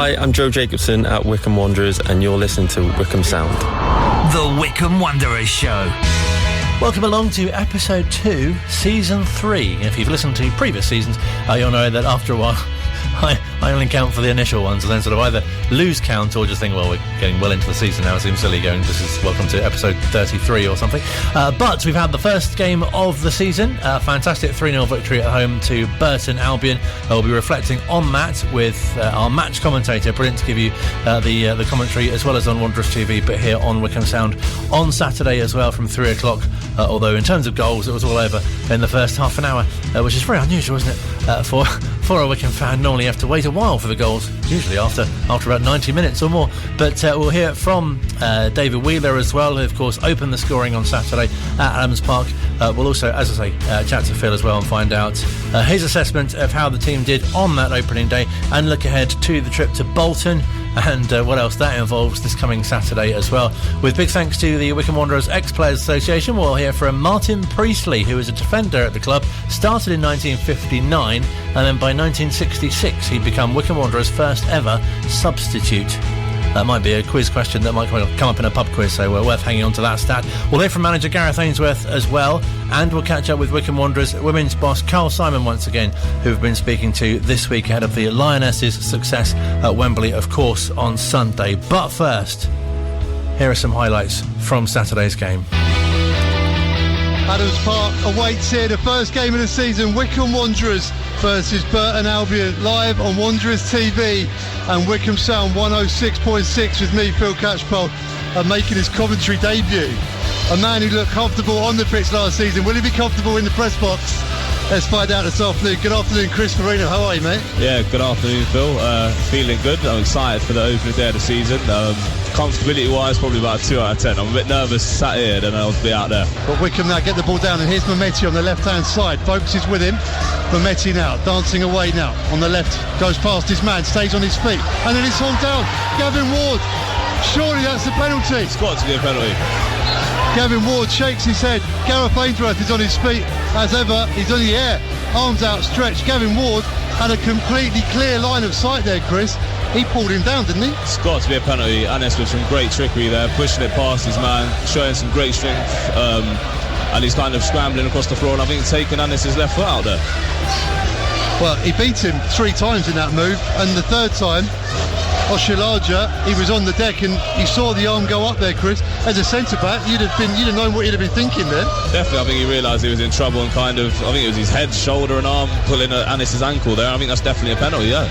Hi, I'm Joe Jacobson at Wycombe Wanderers, and you're listening to Wickham Sound. The Wycombe Wanderers Show. Welcome along to episode 2, season 3. If you've listened to previous seasons, you'll know that after a while I only count for the initial ones and then sort of either lose count or just think, well, we're getting well into the season now. It seems silly going, this is welcome to episode 33 or something. But we've had the first game of the season, a fantastic 3-0 victory at home to Burton Albion. We'll be reflecting on that with our match commentator. Brilliant to give you the commentary as well as on Wondrous TV, but here on Wickham Sound on Saturday as well from 3 o'clock. Although in terms of goals, it was all over in the first half an hour, which is very unusual, isn't it, for a Wickham fan. Normally you have to wait a while for the goals, usually after about 90 minutes or more. But we'll hear from David Wheeler as well, who of course opened the scoring on Saturday at Adams Park. We'll also, as I say, chat to Phil as well and find out his assessment of how the team did on that opening day and look ahead to the trip to Bolton and what else that involves this coming Saturday as well. With big thanks to the Wycombe Wanderers Ex-Players Association, we'll hear from Martin Priestley, who was a defender at the club, started in 1959, and then by 1966 he'd become Wycombe Wanderers' first ever substitute. That might be a quiz question that might come up in a pub quiz, so we're worth hanging on to that stat. We'll hear from manager Gareth Ainsworth as well, and we'll catch up with Wycombe Wanderers women's boss Carl Simon once again, who we've been speaking to this week ahead of the Lionesses' success at Wembley, of course, on Sunday. But first, here are some highlights from Saturday's game. Adams Park awaits here the first game of the season, Wycombe Wanderers versus Burton Albion, live on Wondrous TV and Wickham Sound 106.6 with me, Phil Catchpole, making his commentary debut. A man who looked comfortable on the pitch last season. Will he be comfortable in the press box? Let's find out this afternoon. Good afternoon, Chris Marino. How are you, mate? Yeah, good afternoon, Phil. Feeling good. I'm excited for the opening day of the season. Comfortability-wise, probably about a 2 out of 10. I'm a bit nervous sat here than I'll be out there. But Wickham now get the ball down, and here's Mehmeti on the left-hand side. Focus is with him. Mehmeti now, dancing away now. On the left, goes past his man, stays on his feet. And then it's hauled down. Gavin Ward. Surely that's a penalty. It's got to be a penalty. Gavin Ward shakes his head. Gareth Ainsworth is on his feet as ever. He's on the air, arms outstretched. Gavin Ward had a completely clear line of sight there, Chris. He pulled him down, didn't he? It's got to be a penalty. Anis with some great trickery there, pushing it past his man, showing some great strength, and he's kind of scrambling across the floor, and I think taking Anis's left foot out there. Well, he beat him 3 times in that move, and the third time, Oshilaja, he was on the deck and you saw the arm go up there, Chris. As a centre-back, you'd have known what you'd have been thinking there. Definitely, I think he realised he was in trouble and I think it was his head, shoulder and arm pulling at Anis's ankle there. I think that's definitely a penalty, yeah.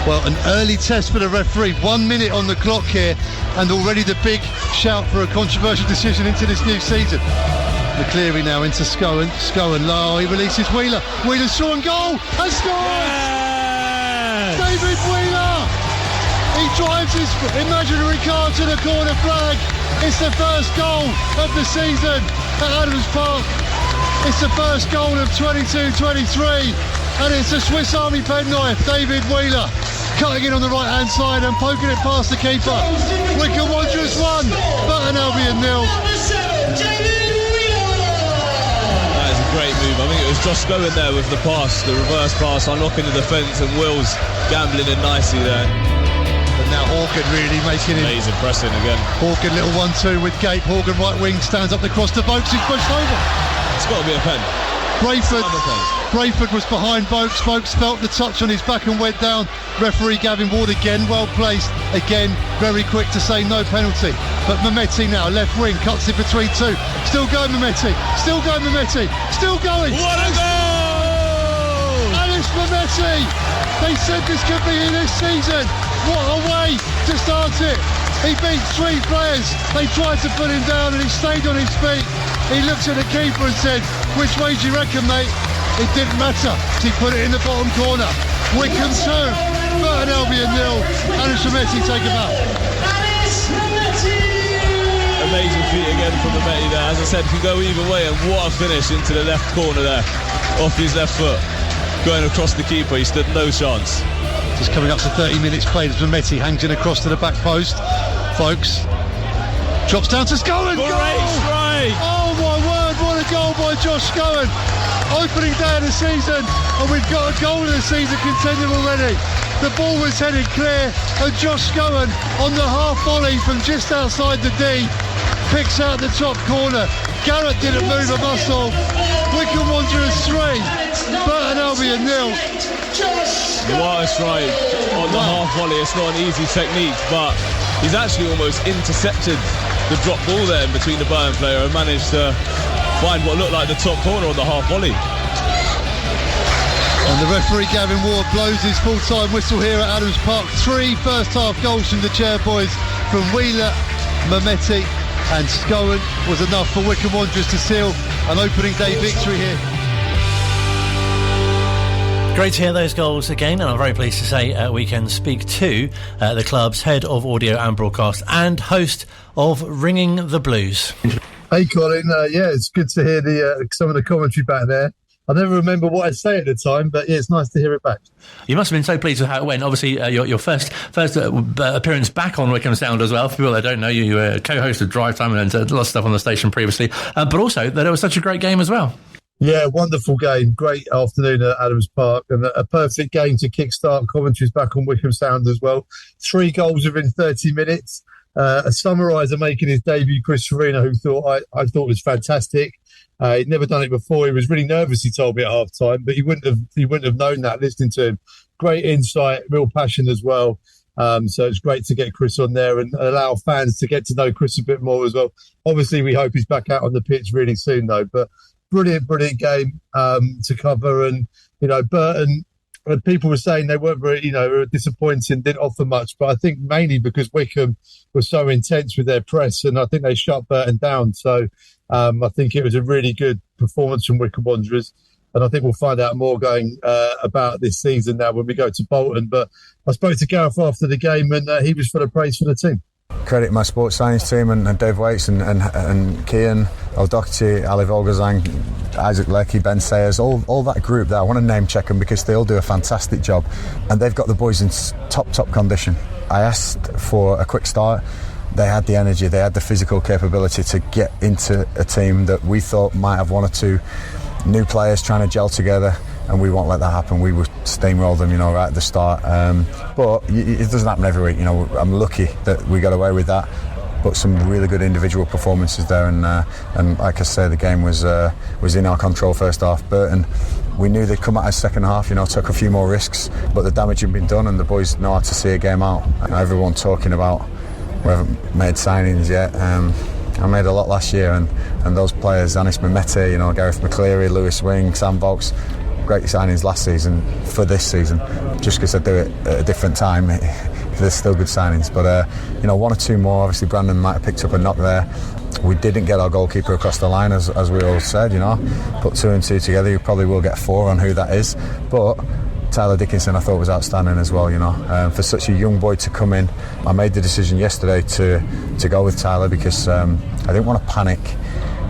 Well, an early test for the referee. 1 minute on the clock here, and already the big shout for a controversial decision into this new season. McCleary now into Scowen. Low, he releases Wheeler. Wheeler's shot and goal! And scored! Yes! David Wheeler! He drives his imaginary car to the corner flag. It's the first goal of the season at Adams Park. It's the first goal of 22-23, and it's a Swiss Army penknife. David Wheeler cutting in on the right-hand side and poking it past the keeper. Wycombe Wanderers 1, Burton Albion 0. That is a great move. I think it was Josh going there with the pass, the reverse pass, unlocking the defence, and Wills gambling in nicely there. And now Horgan really making it. He's impressing again. Horgan, little 1-2 with Gape. Horgan right wing, stands up the cross to Vokes, who's pushed over. It's got to be a pen. Brayford was behind Vokes. Vokes felt the touch on his back and went down. Referee Gavin Ward again, well placed. Again, very quick to say no penalty. But Mehmeti now, left wing, cuts it between two. Still going Mehmeti. Still going Mehmeti. Still going. What a goal! Anis Mehmeti. They said this could be in this season. What a way to start it. He beat 3 players. They tried to put him down and he stayed on his feet. He looked at the keeper and said, which way do you reckon, mate? It didn't matter. He put it in the bottom corner. Wickham 2, Burton Albion 0. Anis Mehmeti take him out. Amazing feat again from Mehmeti there. As I said, can go either way, and what a finish into the left corner there. Off his left foot. Going across the keeper, he stood no chance. Just coming up to 30 minutes played as Mehmeti hangs in across to the back post. Folks, drops down to Scowen. Great strike! Oh my word, what a goal by Josh Scowen. Opening day of the season, and we've got a goal of the season contender already. The ball was headed clear, and Josh Scowen on the half volley from just outside the D picks out the top corner. Gareth didn't move a muscle. Wycombe Wanderers 3, Burton Albion 0. What a strike on the half volley. It's not an easy technique, but he's actually almost intercepted the drop ball there in between the Burton player and managed to find what looked like the top corner on the half volley. And the referee Gavin Ward blows his full-time whistle here at Adams Park. 3 first-half goals from the Chair boys from Wheeler, Mametti and Scowen was enough for Wycombe Wanderers to seal an opening day victory here. Great to hear those goals again, and I'm very pleased to say we can speak to the club's head of audio and broadcast and host of Ringing the Blues. Hey Colin, it's good to hear some of the commentary back there. I never remember what I'd say at the time, but yeah, it's nice to hear it back. You must have been so pleased with how it went. Obviously, your first appearance back on Wickham Sound as well. For people that don't know, you were co-host of Drive Time and a lot of stuff on the station previously, but also that it was such a great game as well. Yeah, wonderful game. Great afternoon at Adams Park, and a perfect game to kickstart commentaries back on Wickham Sound as well. 3 goals within 30 minutes. A summariser making his debut, Chris Farina, who I thought was fantastic. He'd never done it before. He was really nervous, he told me at half time, but he wouldn't have known that listening to him. Great insight, real passion as well. So it's great to get Chris on there and allow fans to get to know Chris a bit more as well. Obviously, we hope he's back out on the pitch really soon, though. But brilliant game to cover. And, Burton, people were saying they weren't very, disappointing, didn't offer much. But I think mainly because Wickham was so intense with their press, and I think they shut Burton down. So I think it was a really good performance from Wycombe Wanderers. And I think we'll find out more going about this season now when we go to Bolton. But I spoke to Gareth after the game, and he was full of praise for the team. Credit my sports science team and Dave Waits and Kian, O'Doherty, Ali Volgazang, Isaac Leckie, Ben Sayers, all that group there. I want to name check them because they all do a fantastic job, and they've got the boys in top condition. I asked for a quick start. They had the energy, they had the physical capability to get into a team that we thought might have 1 or 2 new players trying to gel together, and we won't let that happen. We would steamroll them, right at the start. But it doesn't happen every week. I'm lucky that we got away with that. But some really good individual performances there, and like I say, the game was in our control first half. Burton, we knew they'd come at us second half. Took a few more risks, but the damage had been done, and the boys know how to see a game out. Everyone talking about we haven't made signings yet. I made a lot last year, and those players, Anis Mehmeti, Gareth McCleary, Lewis Wing, Sam Vokes, great signings last season for this season. Just because I do it at a different time, there's still good signings. But 1 or 2 more. Obviously, Brandon might have picked up a knock there. We didn't get our goalkeeper across the line, as we all said. Put 2 and 2 together, you probably will get 4 on who that is. But Tyler Dickinson I thought was outstanding as well, for such a young boy to come in. I made the decision yesterday to go with Tyler because I didn't want to panic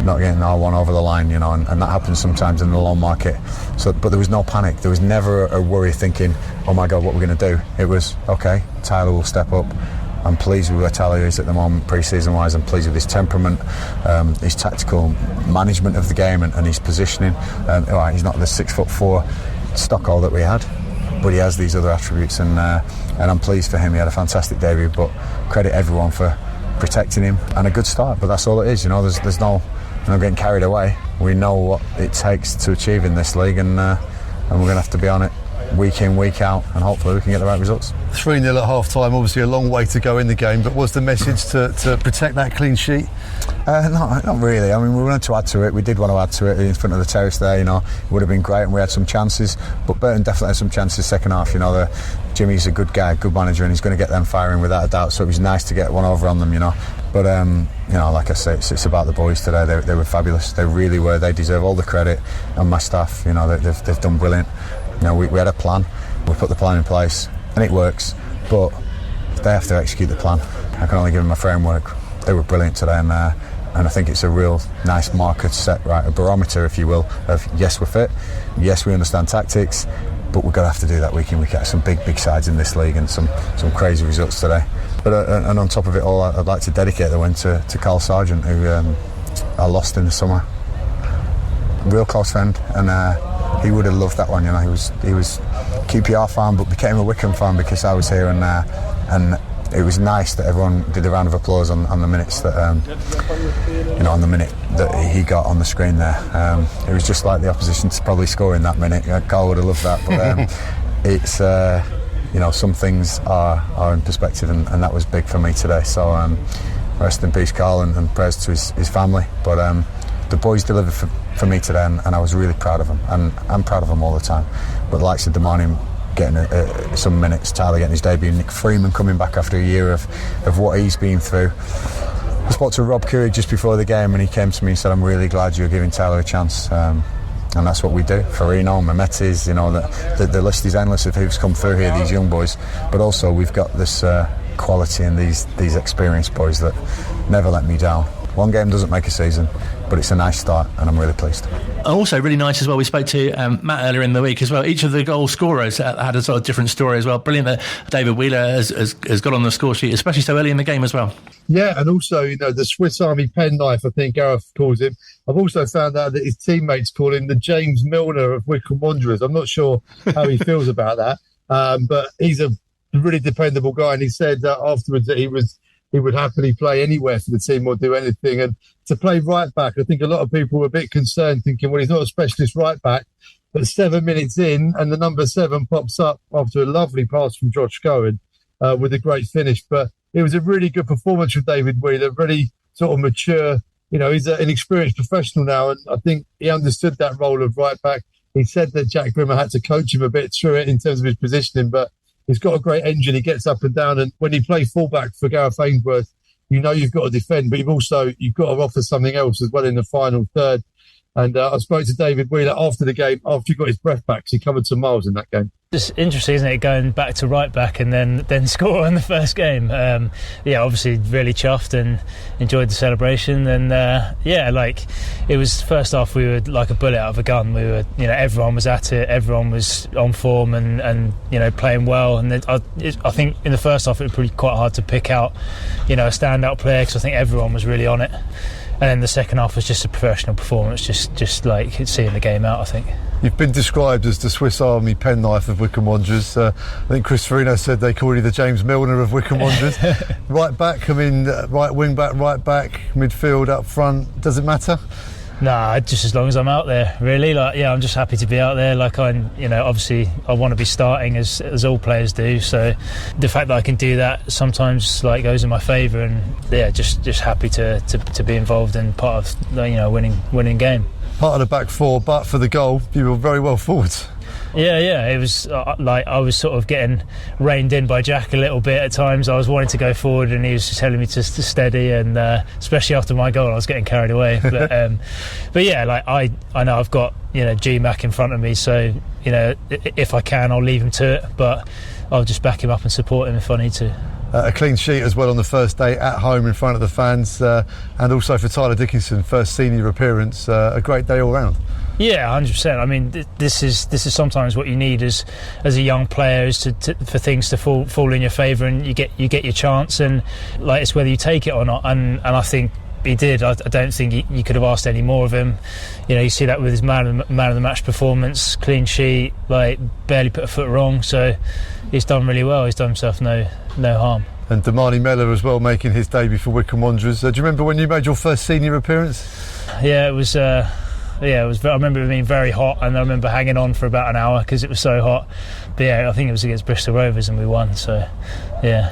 not getting R1 over the line, and that happens sometimes in the loan market. But there was no panic. There was never a worry thinking, oh my God, what we're going to do. It was, okay, Tyler will step up. I'm pleased with where Tyler is at the moment, pre-season wise. I'm pleased with his temperament, his tactical management of the game and his positioning. He's not the 6'4" Stockhole that we had, but he has these other attributes, and I'm pleased for him. He had a fantastic debut, but credit everyone for protecting him and a good start. But that's all it is, there's no getting carried away. We know what it takes to achieve in this league, and we're going to have to be on it week in, week out, and hopefully we can get the right results. 3-0 at half time, obviously a long way to go in the game, but was the message to protect that clean sheet? Not really. I mean, we wanted to add to it. We did want to add to it in front of the terrace there. It would have been great, and we had some chances. But Burton definitely had some chances second half. Jimmy's a good guy, good manager, and he's going to get them firing without a doubt. So it was nice to get one over on them. But like I say, it's about the boys today. They were fabulous. They really were. They deserve all the credit, and my staff. They've done brilliant. We had a plan. We put the plan in place, and it works. But they have to execute the plan. I can only give them a framework. They were brilliant today, and I think it's a real nice marker to set, right, a barometer, if you will, of yes, we're fit, yes, we understand tactics, but we're going to have to do that week in, week out. Some big sides in this league and some crazy results today. But and on top of it all, I'd like to dedicate the win to Carl Sargent, who I lost in the summer. Real close friend, and he would have loved that one. He was QPR fan, but became a Wickham fan because I was here and there. And it was nice that everyone did a round of applause on the minutes that, on the minute that he got on the screen there. It was just like the opposition to probably score in that minute. Carl would have loved that, but it's some things are in perspective, and that was big for me today. So rest in peace, Carl, and prayers to his family. But the boys delivered for me today, and I was really proud of them, and I'm proud of them all the time. But the likes of Damani getting some minutes, Tyler getting his debut, Nick Freeman coming back after a year of what he's been through. I spoke to Rob Curry just before the game, and he came to me and said, I'm really glad you're giving Tyler a chance. And that's what we do. Farino, Mehmetis, the list is endless of who's come through here, these young boys. But also we've got this quality and these experienced boys that never let me down. One game doesn't make a season, but it's a nice start, and I'm really pleased. Also really nice as well, we spoke to Matt earlier in the week as well. Each of the goal scorers had a sort of different story as well. Brilliant that David Wheeler has got on the score sheet, especially so early in the game as well. Yeah, and also, the Swiss Army penknife, I think Gareth calls him. I've also found out that his teammates call him the James Milner of Wycombe Wanderers. I'm not sure how he feels about that, but he's a really dependable guy, and he said afterwards that he would happily play anywhere for the team or do anything. And to play right back, I think a lot of people were a bit concerned, thinking, well, he's not a specialist right back. But 7 minutes in, and the number 7 pops up after a lovely pass from Josh Cohen with a great finish. But it was a really good performance from David Wheeler, really sort of mature. He's an experienced professional now, and I think he understood that role of right back. He said that Jack Grimmer had to coach him a bit through it in terms of his positioning, but he's got a great engine. He gets up and down, and when you play fullback for Gareth Ainsworth, you've got to defend, but you've got to offer something else as well in the final third. And I spoke to David Wheeler after the game, after he got his breath back, because he covered some miles in that game. It's interesting, isn't it, going back to right back and then score in the first game. Obviously really chuffed and enjoyed the celebration. And it was first half, we were like a bullet out of a gun. We were, everyone was at it, everyone was on form and playing well. And then I think in the first half it was pretty quite hard to pick out, a standout player, because I think everyone was really on it. And then the second half was just a professional performance, just like seeing the game out, I think. You've been described as the Swiss Army penknife of Wycombe Wanderers. I think Chris Farino said they call you the James Milner of Wycombe Wanderers. Right back, right wing back, right back, midfield, up front, does it matter? Nah, just as long as I'm out there, really. I'm just happy to be out there. Obviously I want to be starting as all players do. So the fact that I can do that sometimes goes in my favour, and just happy to be involved in part of winning game. Part of the back four, but for the goal, you were very well forwards. Yeah, it was I was sort of getting reined in by Jack a little bit at times. I was wanting to go forward, and he was just telling me to steady, and especially after my goal I was getting carried away. But I know I've got GMAC in front of me, so if I can I'll leave him to it, but I'll just back him up and support him if I need to. A clean sheet as well on the first day at home in front of the fans, and also for Tyler Dickinson, first senior appearance. A great day all round. Yeah, 100%. I mean, this is sometimes what you need as a young player, is for things to fall in your favour, and you get your chance, and it's whether you take it or not. And I think he did. I don't think you could have asked any more of him. You see that with his man of the match performance, clean sheet, barely put a foot wrong. So he's done really well. He's done himself no harm. And Damani Mellor as well, making his debut for Wycombe Wanderers. Do you remember when you made your first senior appearance? Yeah, it was. I remember it being very hot, and I remember hanging on for about an hour because it was so hot. But I think it was against Bristol Rovers and we won. So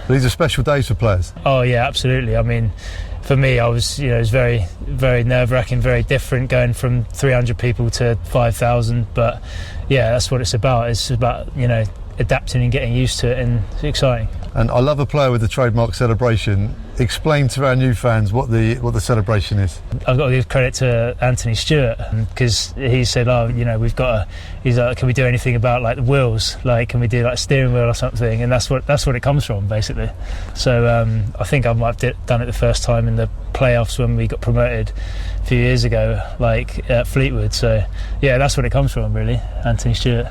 these are special days for players. Oh yeah, absolutely. I mean, for me, it was very, very nerve-wracking, very different, going from 300 people to 5,000. But that's what it's about. It's about adapting and getting used to it, and it's exciting. And I love a player with the trademark celebration. Explain to our new fans what the celebration is. I've got to give credit to Anthony Stewart, because he said, we've got he's like, can we do anything about the wheels? Can we do steering wheel or something? And that's what it comes from, basically. So I think I might have done it the first time in the playoffs when we got promoted a few years ago, at Fleetwood. So that's what it comes from, really, Anthony Stewart.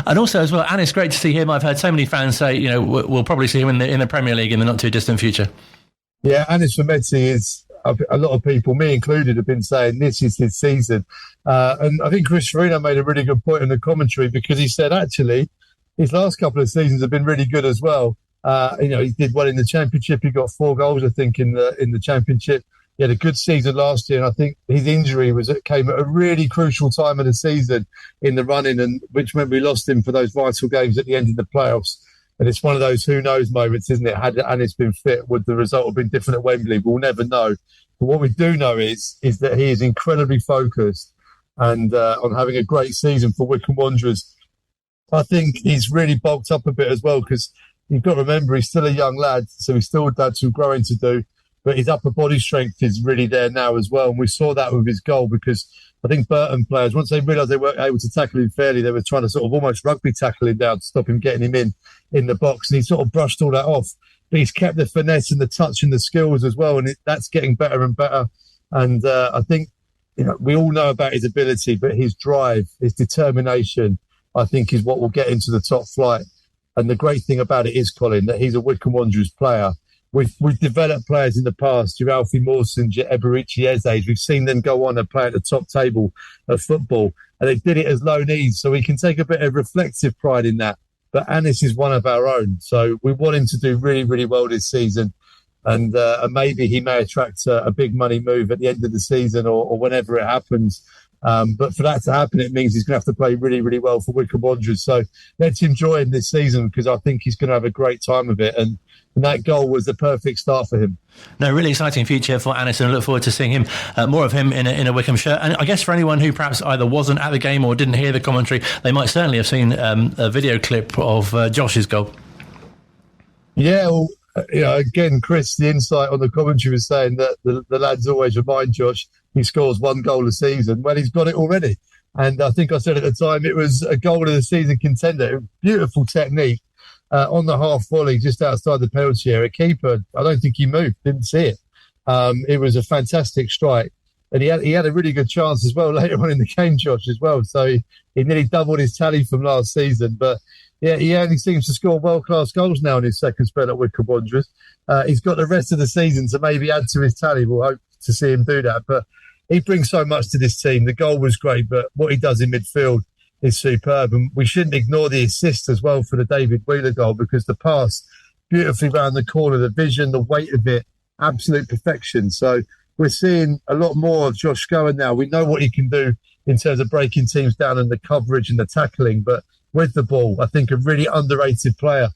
And also as well, and it's great to see him. I've heard so many fans say, we'll probably see him in the Premier League in the not too distant future. Yeah, Anis Vermette is, a lot of people, me included, have been saying this is his season. And I think Chris Farino made a really good point in the commentary, because he said, actually, his last couple of seasons have been really good as well. He did well in the Championship. He got 4 goals, I think, in the Championship. He had a good season last year, and I think his injury came at a really crucial time of the season in the running, and which meant we lost him for those vital games at the end of the playoffs. And it's one of those who knows moments, isn't it? Had Anis been fit, would the result have been different at Wembley? We'll never know. But what we do know is that he is incredibly focused and on having a great season for Wycombe Wanderers. I think he's really bulked up a bit as well, because you've got to remember he's still a young lad, so he's still had some growing to do. But his upper body strength is really there now as well. And we saw that with his goal, because I think Burton players, once they realised they weren't able to tackle him fairly, they were trying to sort of almost rugby tackle him down to stop him getting him in the box. And he sort of brushed all that off. But he's kept the finesse and the touch and the skills as well. And that's getting better and better. And I think, we all know about his ability, but his drive, his determination, I think is what will get into the top flight. And the great thing about it is, Colin, that he's a Wycombe Wanderers player. We've developed players in the past, your Alfie Mawsons, your Eberici Eze's. We've seen them go on and play at the top table of football, and they did it as Lionesses, so we can take a bit of reflective pride in that. But Anis is one of our own, so we want him to do really, really well this season, and maybe he may attract a big money move at the end of the season or whenever it happens. But for that to happen, it means he's going to have to play really, really well for Wycombe Wanderers. So let's enjoy him this season, because I think he's going to have a great time of it. And that goal was the perfect start for him. No, really exciting future for Anis, and I look forward to seeing him, more of him in a Wickham shirt. And I guess for anyone who perhaps either wasn't at the game or didn't hear the commentary, they might certainly have seen a video clip of Josh's goal. Yeah, well, again, Chris, the insight on the commentary was saying that the lads always remind Josh he scores 1 goal a season. Well, he's got it already. And I think I said at the time it was a goal of the season contender. Beautiful technique on the half volley just outside the penalty area. Keeper, I don't think he moved, didn't see it. It was a fantastic strike. And he had a really good chance as well later on in the game, Josh, as well. So he nearly doubled his tally from last season. But yeah, he only seems to score world-class goals now in his second spell at Wycombe Wanderers. He's got the rest of the season to maybe add to his tally. We'll hope to see him do that. But he brings so much to this team. The goal was great, but what he does in midfield is superb. And we shouldn't ignore the assist as well for the David Wheeler goal, because the pass beautifully round the corner, the vision, the weight of it, absolute perfection. So we're seeing a lot more of Josh Scowen now. We know what he can do in terms of breaking teams down and the coverage and the tackling, but with the ball, I think a really underrated player,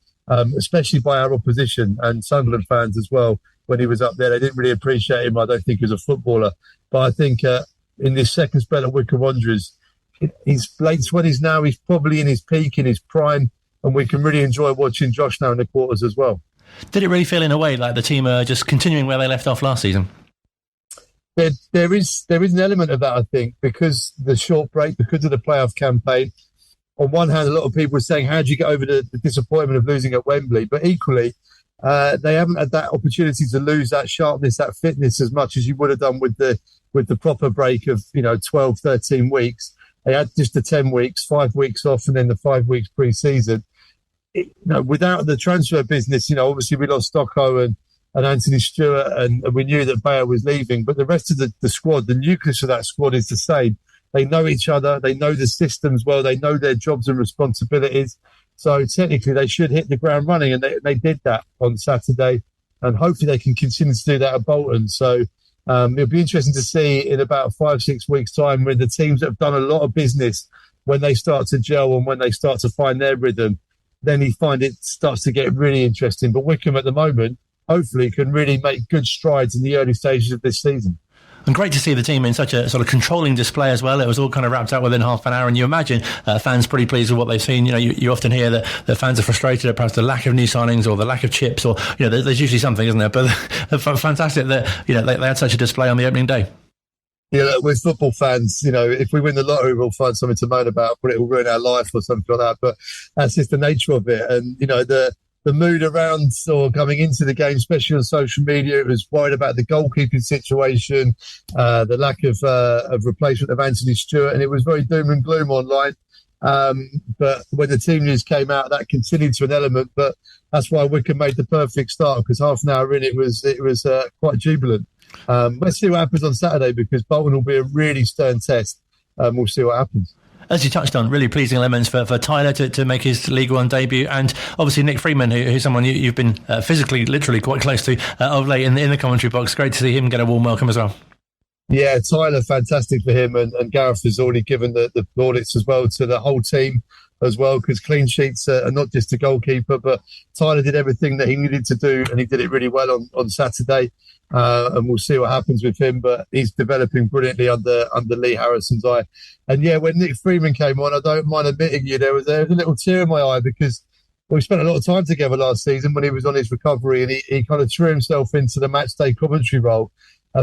especially by our opposition and Sunderland fans as well. When he was up there, they didn't really appreciate him, I don't think, as a footballer. But I think in this second spell at Wycombe Wanderers, he's late 20s now, he's probably in his peak, in his prime, and we can really enjoy watching Josh now in the quarters as well. Did it really feel in a way like the team are just continuing where they left off last season? There is an element of that, I think, because the short break, because of the playoff campaign. On one hand, a lot of people were saying, how do you get over the disappointment of losing at Wembley? But equally, they haven't had that opportunity to lose that sharpness, that fitness as much as you would have done with the proper break of 12, 13 weeks. They had just the 10 weeks, 5 weeks off, and then the 5 weeks pre-season. Without the transfer business, obviously we lost Stocko and Anthony Stewart, and we knew that Bayer was leaving. But the rest of the squad, the nucleus of that squad is the same. They know each other. They know the systems well. They know their jobs and responsibilities. So technically they should hit the ground running, and they did that on Saturday. And hopefully they can continue to do that at Bolton. So it'll be interesting to see in about 5-6 weeks' time, when the teams that have done a lot of business, when they start to gel and when they start to find their rhythm, then you find it starts to get really interesting. But Wickham at the moment, hopefully, can really make good strides in the early stages of this season. And great to see the team in such a sort of controlling display as well. It was all kind of wrapped up within half an hour, and you imagine fans pretty pleased with what they've seen. You often hear that the fans are frustrated at perhaps the lack of new signings or the lack of chips, or there's usually something, isn't there? But fantastic that they had such a display on the opening day. Yeah, look, with football fans, if we win the lottery, we'll find something to moan about, but it will ruin our life or something like that. But that's just the nature of it. And the mood around or coming into the game, especially on social media, it was worried about the goalkeeping situation, the lack of replacement of Anthony Stewart, and it was very doom and gloom online. But when the team news came out, that continued to an element. But that's why Wickham made the perfect start, because half an hour in, it was quite jubilant. Let's see what happens on Saturday, because Bolton will be a really stern test. We'll see what happens. As you touched on, really pleasing elements for Tyler to make his League One debut, and obviously Nick Freeman, who's someone you've been physically, literally quite close to of late in the commentary box. Great to see him get a warm welcome as well. Yeah, Tyler, fantastic for him, and Gareth has already given the plaudits as well to the whole team as well, because clean sheets are not just a goalkeeper, but Tyler did everything that he needed to do, and he did it really well on Saturday. And we'll see what happens with him, but he's developing brilliantly under Lee Harrison's eye. And yeah, when Nick Freeman came on, I don't mind admitting there was a little tear in my eye, because we spent a lot of time together last season when he was on his recovery, and he kind of threw himself into the match day commentary role.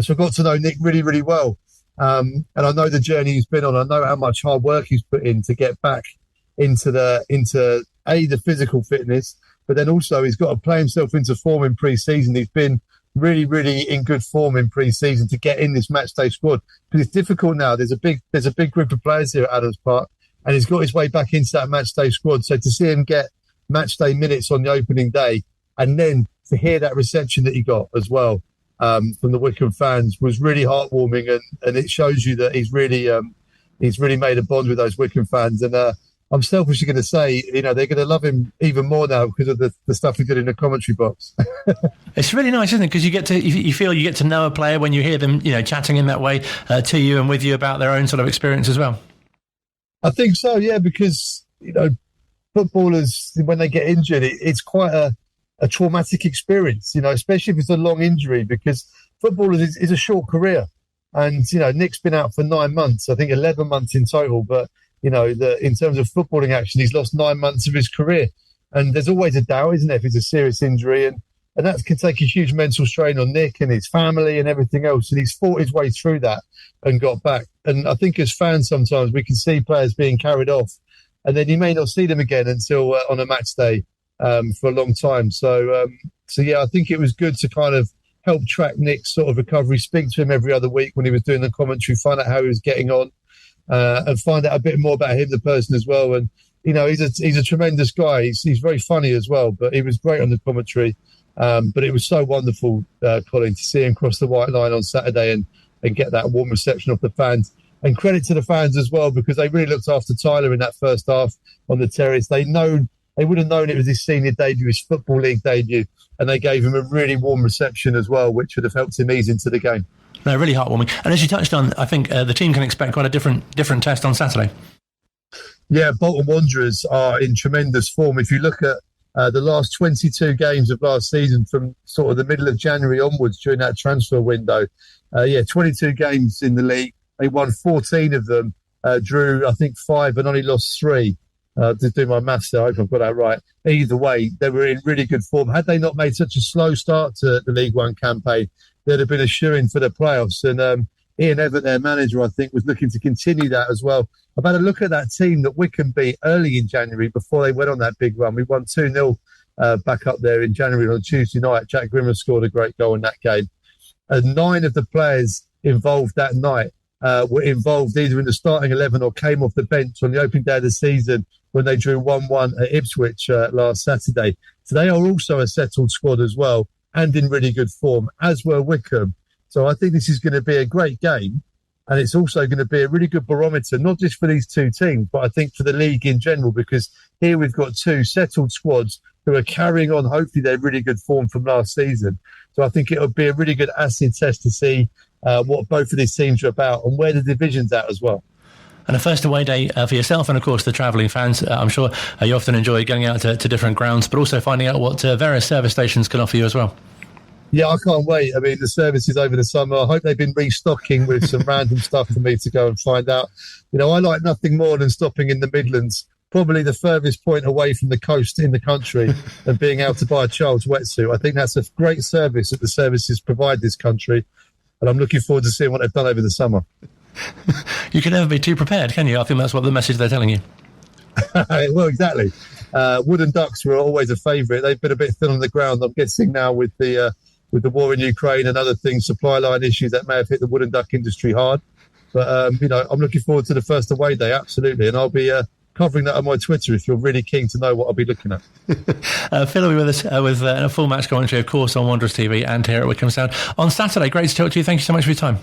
So I got to know Nick really, really well. And I know the journey he's been on. I know how much hard work he's put in to get back into the physical fitness, but then also he's got to play himself into form in pre-season. He's been really, really in good form in pre-season to get in this matchday squad, because it's difficult now. There's a big group of players here at Adams Park, and he's got his way back into that matchday squad. So to see him get matchday minutes on the opening day, and then to hear that reception that he got as well from the Wickham fans was really heartwarming, and it shows you that he's really made a bond with those Wickham fans. And I'm selfishly going to say, they're going to love him even more now because of the stuff he did in the commentary box. It's really nice, isn't it? Because you feel you get to know a player when you hear them, chatting in that way to you and with you about their own sort of experience as well. I think so, yeah, because footballers, when they get injured, it's quite a traumatic experience, especially if it's a long injury, because footballers is a short career. And, Nick's been out for 9 months, I think 11 months in total, but in terms of footballing action, he's lost 9 months of his career. And there's always a doubt, isn't there, if it's a serious injury. And that can take a huge mental strain on Nick and his family and everything else. And he's fought his way through that and got back. And I think as fans, sometimes we can see players being carried off, and then you may not see them again until on a match day for a long time. So yeah, I think it was good to kind of help track Nick's sort of recovery, speak to him every other week when he was doing the commentary, find out how he was getting on. And find out a bit more about him, the person as well. And he's a tremendous guy. He's very funny as well. But he was great on the commentary. But it was so wonderful, Colin, to see him cross the white line on Saturday and get that warm reception of the fans. And credit to the fans as well, because they really looked after Tyler in that first half on the terrace. They would have known it was his senior debut, his Football League debut, and they gave him a really warm reception as well, which would have helped him ease into the game. No, really heartwarming. And as you touched on, I think the team can expect quite a different test on Saturday. Yeah, Bolton Wanderers are in tremendous form. If you look at the last 22 games of last season from sort of the middle of January onwards during that transfer window, 22 games in the league. They won 14 of them, drew, I think, 5 and only lost 3. To do my maths there, I hope I've got that right. Either way, they were in really good form. Had they not made such a slow start to the League One campaign, they'd have been a shoo-in for the playoffs. And Ian Everett, their manager, I think, was looking to continue that as well. I've had a look at that team that Wickham beat early in January before they went on that big run. We won 2-0 back up there in January on Tuesday night. Jack Grimmer scored a great goal in that game. And 9 of the players involved that night were involved either in the starting 11 or came off the bench on the opening day of the season when they drew 1-1 at Ipswich last Saturday. So they are also a settled squad as well, and in really good form, as were Wickham. So I think this is going to be a great game, and it's also going to be a really good barometer, not just for these two teams, but I think for the league in general, because here we've got 2 settled squads who are carrying on, hopefully, their really good form from last season. So I think it'll be a really good acid test to see what both of these teams are about and where the division's at as well. And a first away day for yourself and, of course, the travelling fans. I'm sure you often enjoy going out to different grounds, but also finding out what various service stations can offer you as well. Yeah, I can't wait. I mean, the services over the summer, I hope they've been restocking with some random stuff for me to go and find out. I like nothing more than stopping in the Midlands, probably the furthest point away from the coast in the country, and being able to buy a child's wetsuit. I think that's a great service that the services provide this country, and I'm looking forward to seeing what they've done over the summer. You can never be too prepared, can you? I think that's what the message they're telling you. Well, exactly. Wooden ducks were always a favourite. They've been a bit thin on the ground, I'm guessing, now with the war in Ukraine and other things, supply line issues that may have hit the wooden duck industry hard. But, I'm looking forward to the first away day, absolutely. And I'll be covering that on my Twitter if you're really keen to know what I'll be looking at. Phil will be with us with a full match commentary, of course, on Wondrous TV and here at Wickham Sound on Saturday. Great to talk to you. Thank you so much for your time.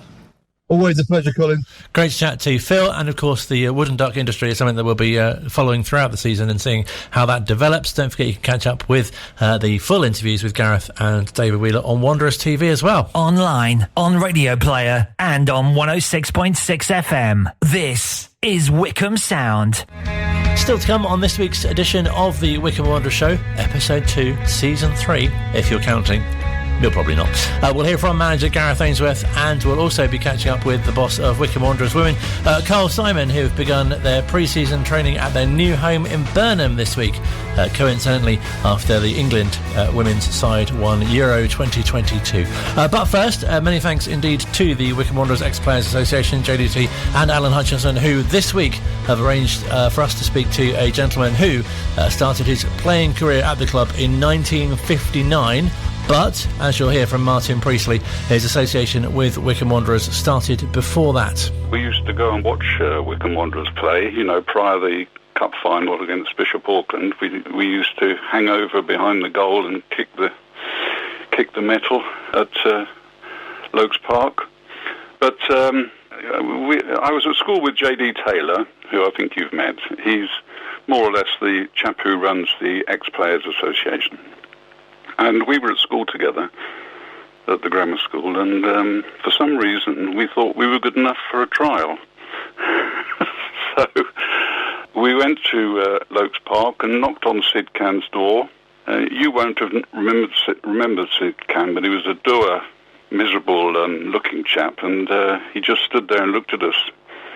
Always a pleasure, Colin. Great to chat to you, Phil. And of course, the wooden duck industry is something that we'll be following throughout the season and seeing how that develops. Don't forget you can catch up with the full interviews with Gareth and David Wheeler on Wondrous TV as well. Online, on Radio Player, and on 106.6 FM. This is Wickham Sound. Still to come on this week's edition of the Wycombe Wanderers Show, Episode 2, Season 3, if you're counting. You'll probably not. We'll hear from manager Gareth Ainsworth, and we'll also be catching up with the boss of Wycombe Wanderers Women, Carl Simon, who have begun their pre-season training at their new home in Burnham this week, coincidentally after the England women's side won Euro 2022. But first, many thanks indeed to the Wycombe Wanderers Ex-Players Association, JDT, and Alan Hutchinson, who this week have arranged for us to speak to a gentleman who started his playing career at the club in 1959. But, as you'll hear from Martin Priestley, his association with Wycombe Wanderers started before that. We used to go and watch Wycombe Wanderers play, prior to the cup final against Bishop Auckland. We used to hang over behind the goal and kick the metal at Lokes Park. But I was at school with J.D. Taylor, who I think you've met. He's more or less the chap who runs the Ex-Players Association. And we were at school together at the grammar school, and for some reason we thought we were good enough for a trial. So we went to Lokes Park and knocked on Sid Can's door. You won't have remembered Sid Can, but he was a dour, miserable looking chap, and he just stood there and looked at us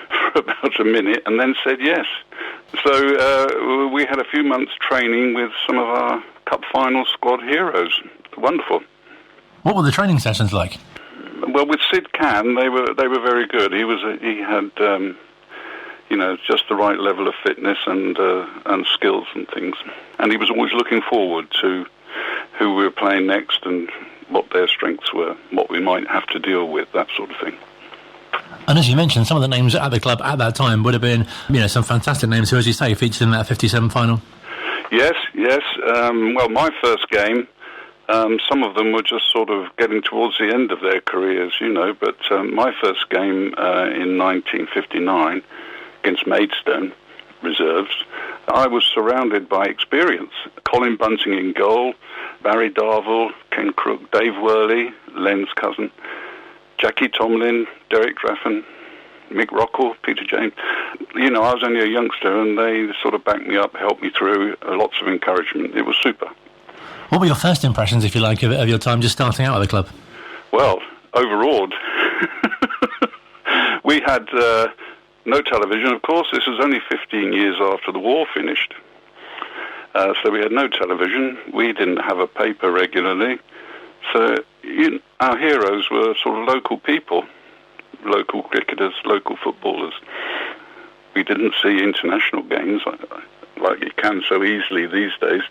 for about a minute and then said yes. So we had a few months training with some of our Cup final squad heroes. Wonderful. What were the training sessions like? Well, with Sid Can, they were very good. He had just the right level of fitness and skills and things. And he was always looking forward to who we were playing next and what their strengths were, what we might have to deal with, that sort of thing. And as you mentioned, some of the names at the club at that time would have been, some fantastic names who, as you say, featured in that 57 final. Yes. Well, my first game, some of them were just sort of getting towards the end of their careers, but my first game in 1959 against Maidstone reserves, I was surrounded by experience. Colin Bunting in goal, Barry Darville, Ken Crook, Dave Worley, Len's cousin, Jackie Tomlin, Derek Draffen, Mick Rockall, Peter James. I was only a youngster, and they sort of backed me up, helped me through, lots of encouragement. It was super. What were your first impressions, if you like, of your time just starting out at the club? Well, overawed. We had no television, of course. This was only 15 years after the war finished. So we had no television. We didn't have a paper regularly. So our heroes were sort of local people. Local cricketers, local footballers. We didn't see international games like you can so easily these days.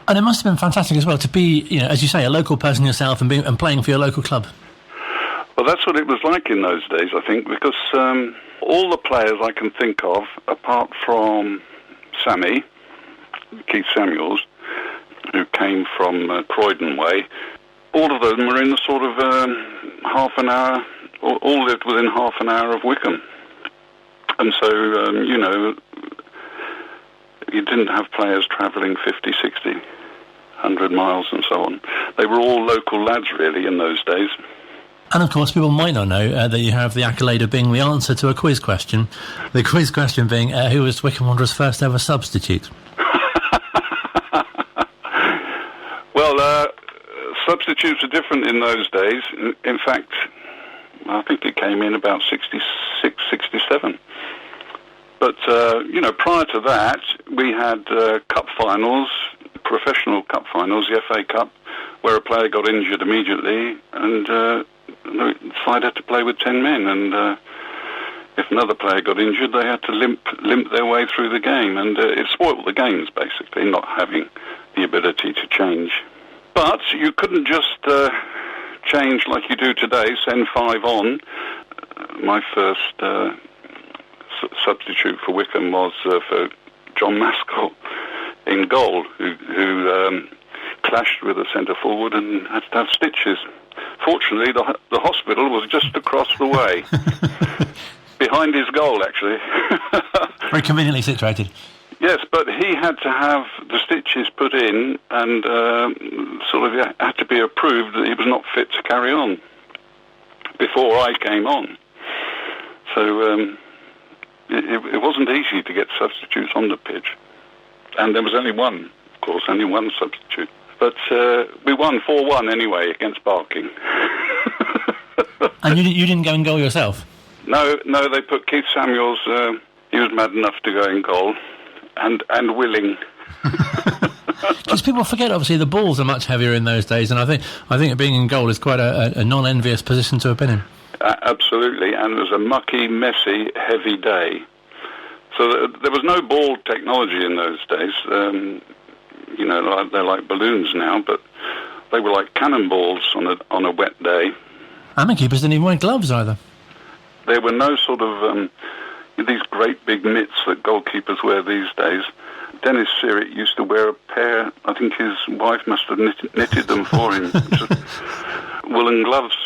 And it must have been fantastic as well to be, as you say, a local person yourself and playing for your local club. Well, that's what it was like in those days, I think, because all the players I can think of, apart from Sammy, Keith Samuels, who came from Croydon way, all of them were in the sort of half an hour, all lived within half an hour of Wickham. And so, you didn't have players travelling 50, 60, 100 miles and so on. They were all local lads, really, in those days. And, of course, people might not know that you have the accolade of being the answer to a quiz question. The quiz question being, who was Wycombe Wanderers' first ever substitute? Well, substitutes are different in those days. In fact, I think it came in about 66, 67. But, prior to that, we had cup finals, professional cup finals, the FA Cup, where a player got injured immediately, and the side had to play with 10 men. And if another player got injured, they had to limp their way through the game. And it spoiled the games, basically, not having the ability to change. But you couldn't just change like you do today, send 5 on. My first substitute for Wickham was for John Maskell in goal, who clashed with a centre forward and had to have stitches. Fortunately, the hospital was just across the way. Behind his goal, actually. Very conveniently situated. Yes, but he had to have the stitches put in and sort of had to be approved that he was not fit to carry on before I came on. So it wasn't easy to get substitutes on the pitch. And there was only one, of course, only one substitute. But we won 4-1 anyway against Barking. And you didn't go in goal yourself? No, they put Keith Samuels, he was mad enough to go in goal, and willing. Because people forget, obviously, the balls are much heavier in those days, and I think being in goal is quite a non-envious position to have been in. Absolutely, and it was a mucky, messy, heavy day. So there was no ball technology in those days. They're like balloons now, but they were like cannonballs on a wet day. And the keepers didn't even wear gloves either. There were no sort of these great big mitts that goalkeepers wear these days. Dennis Sirritt used to wear a pair, I think his wife must have knitted them for him, woolen gloves.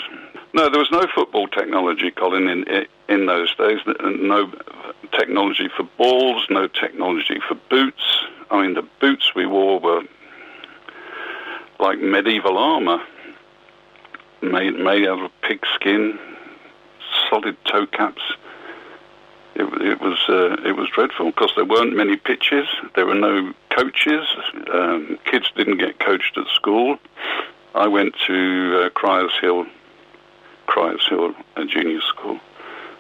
No, there was no football technology, Colin, in those days. No technology for balls, no technology for boots. I mean, the boots we wore were like medieval armour, made out of pig skin, solid toe caps. It was dreadful because there weren't many pitches. There were no coaches. Kids didn't get coached at school. I went to Criers Hill Junior School,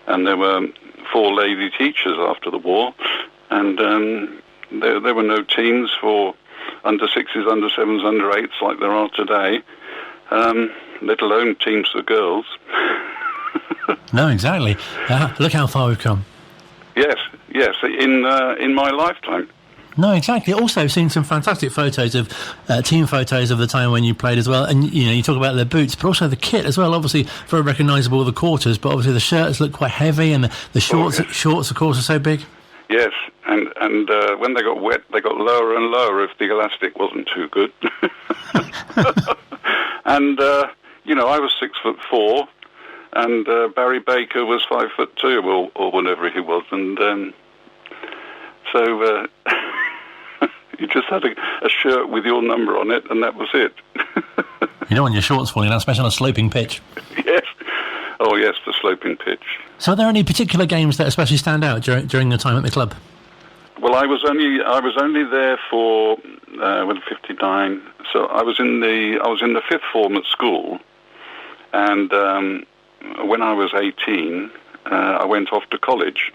and there were 4 lady teachers after the war, and there were no teams for under 6s, under 7s, under 8s like there are today, let alone teams for girls. No, exactly. Look how far we've come. Yes, in my lifetime. No, exactly. Also, I've seen some fantastic photos of team photos of the time when you played as well. And, you talk about the boots, but also the kit as well. Obviously, very recognisable, the quarters, but obviously the shirts look quite heavy, and the shorts, shorts, of course, are so big. Yes, and when they got wet, they got lower and lower if the elastic wasn't too good. And, I was 6'4", and Barry Baker was 5'2", or whatever he was, and so you just had a shirt with your number on it, and that was it. You don't want your shorts falling out, especially on a sloping pitch. Yes. Oh, yes, the sloping pitch. So are there any particular games that especially stand out during your time at the club? Well, I was only there for 59. So I was in the 5th form at school, and when I was 18, I went off to college.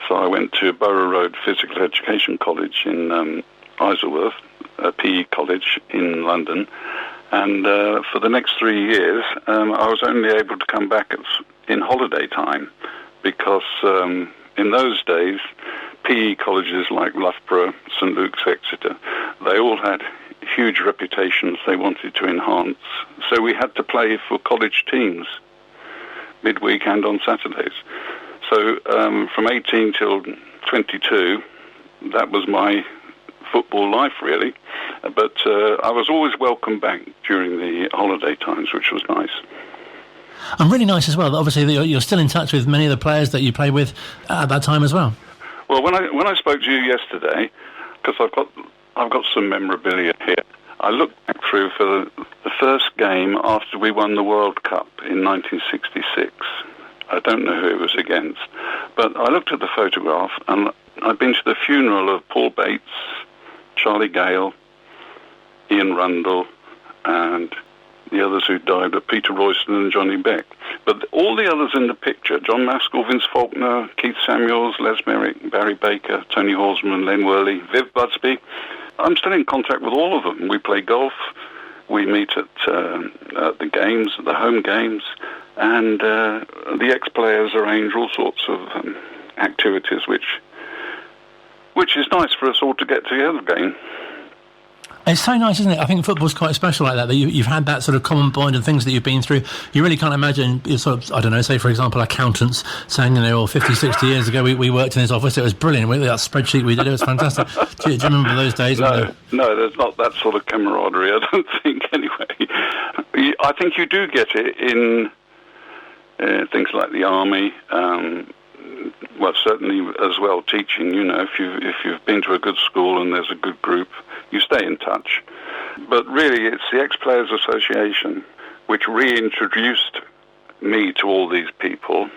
So I went to Borough Road Physical Education College in Ainsworth, a PE college in London. And for the next 3 years, I was only able to come back in holiday time because in those days, PE colleges like Loughborough, St Luke's, Exeter, they all had huge reputations they wanted to enhance. So we had to play for college teams midweek and on Saturdays. So from 18 till 22, that was my football life, really. But I was always welcome back during the holiday times, which was nice. And really nice as well, obviously, you're still in touch with many of the players that you played with at that time as well. Well, when I spoke to you yesterday, because I've got some memorabilia here, I looked back through for the first game after we won the World Cup in 1966. I don't know who it was against, but I looked at the photograph, and I'd been to the funeral of Paul Bates, Charlie Gale, Ian Rundle, and the others who died were Peter Royston and Johnny Beck. But all the others in the picture, John Maskell, Vince Faulkner, Keith Samuels, Les Merrick, Barry Baker, Tony Horsman, Len Worley, Viv Budsby, I'm still in contact with all of them. We play golf, we meet at the games, the home games, and the ex-players arrange all sorts of activities, which is nice for us all to get together again. It's so nice, isn't it? I think football's quite special like that you've had that sort of common bond and things that you've been through. You really can't imagine, sort of, I don't know, say, for example, accountants saying, 50, 60 years ago we worked in his office, it was brilliant. That spreadsheet we did, it was fantastic. Do you remember those days? No, there's not that sort of camaraderie, I don't think, anyway. I think you do get it in things like the army, well, certainly as well teaching. If you've been to a good school and there's a good group, you stay in touch. But really, it's the Ex-Players Association which reintroduced me to all these people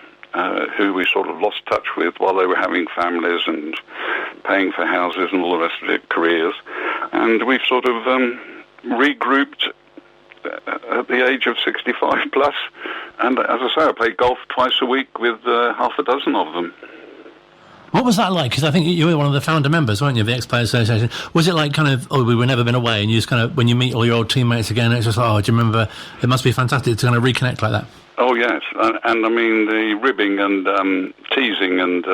who we sort of lost touch with while they were having families and paying for houses and all the rest of their careers. And we've sort of regrouped at the age of 65 plus. And as I say, I play golf twice a week with half a dozen of them. What was that like? Because I think you were one of the founder members, weren't you, of the Ex-Players Association? Was it like kind of, we were never been away, and you just kind of, when you meet all your old teammates again, it's just like, do you remember? It must be fantastic to kind of reconnect like that. Oh, yes. And I mean, the ribbing and teasing and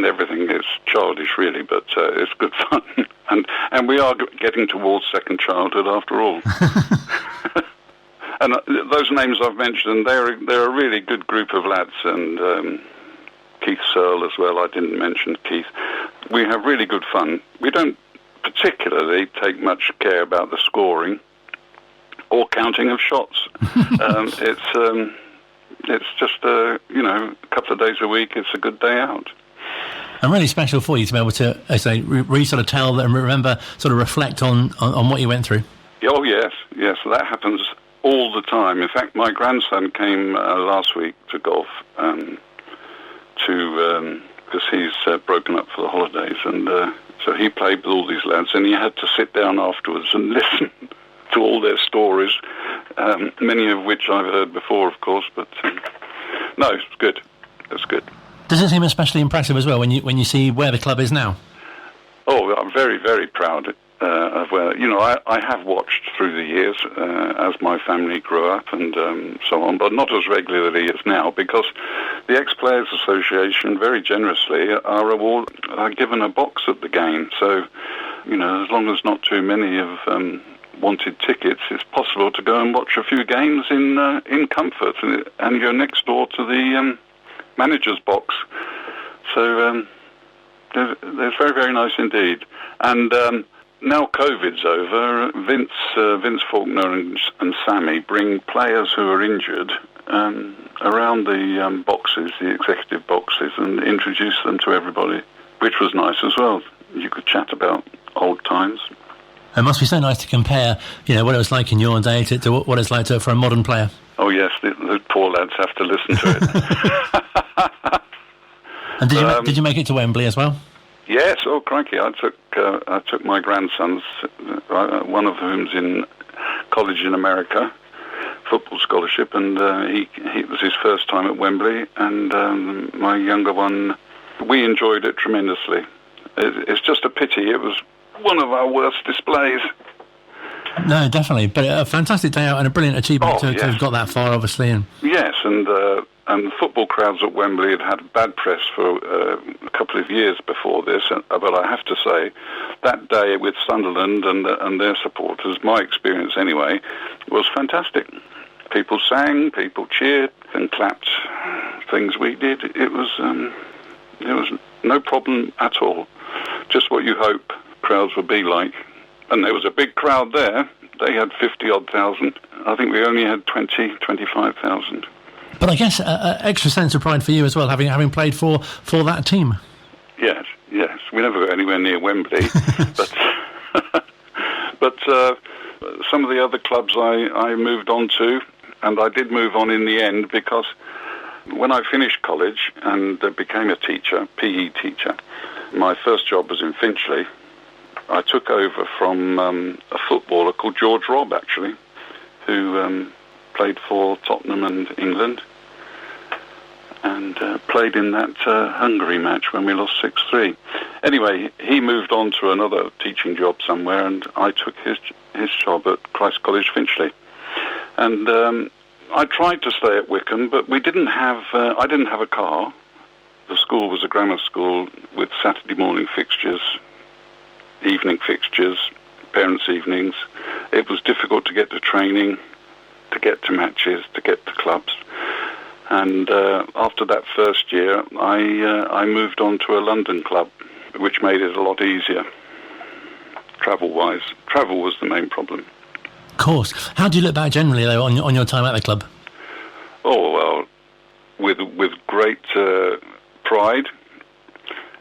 everything is childish, really, but it's good fun. And we are getting towards second childhood, after all. And those names I've mentioned, they're a really good group of lads, and Keith Searle as well. I didn't mention Keith. We have really good fun. We don't particularly take much care about the scoring or counting of shots. It's just a couple of days a week. It's a good day out. And really special for you to be able to, as I say, really sort of tell and remember, sort of reflect on what you went through. Oh yes, that happens all the time. In fact, my grandson came last week to golf because he's broken up for the holidays, and so he played with all these lads, and he had to sit down afterwards and listen to all their stories, many of which I've heard before, of course, but no, it's good. It's good. Does it seem especially impressive as well when you see where the club is now? Oh, I'm very, very proud of where, I have watched through the years as my family grew up and so on, but not as regularly as now, because the Ex-Players Association very generously are given a box at the game. So, as long as not too many have wanted tickets, it's possible to go and watch a few games in comfort, and you're next door to the manager's box. So there's very, very nice indeed. And now COVID's over, Vince Faulkner and Sammy bring players who are injured around the boxes, the executive boxes, and introduce them to everybody, which was nice as well. You could chat about old times. It must be so nice to compare, what it was like in your day to what it's like for a modern player. Oh yes, the poor lads have to listen to it. And did you make it to Wembley as well? Yes. Oh crikey! I took my grandsons, one of whom's in college in America, football scholarship, and it was his first time at Wembley. And my younger one, we enjoyed it tremendously. It's just a pity it was one of our worst displays. No, definitely, but a fantastic day out and a brilliant achievement to have got that far, obviously. And yes, and the football crowds at Wembley had bad press for a couple of years before this, but I have to say, that day with Sunderland and their supporters, my experience anyway, was fantastic. People sang, people cheered and clapped things we did. It was no problem at all. Just what you hope crowds would be like. And there was a big crowd there. They had 50-odd thousand. I think we only had 25,000. But I guess extra sense of pride for you as well, having played for that team. Yes. We never got anywhere near Wembley, but some of the other clubs I moved on to, and I did move on in the end, because when I finished college and became a teacher, PE teacher, my first job was in Finchley. I took over from a footballer called George Robb, actually, who played for Tottenham and England, and played in that Hungary match when we lost 6-3. Anyway, he moved on to another teaching job somewhere, and I took his job at Christ College, Finchley. And I tried to stay at Wickham, but we didn't have. I didn't have a car. The school was a grammar school with Saturday morning fixtures evening fixtures, parents' evenings. It was difficult to get to training, to get to matches, to get to clubs. And after that first year, I moved on to a London club, which made it a lot easier, travel-wise. Travel was the main problem. Of course. How do you look back generally, though, on your time at the club? Oh, well, with great pride,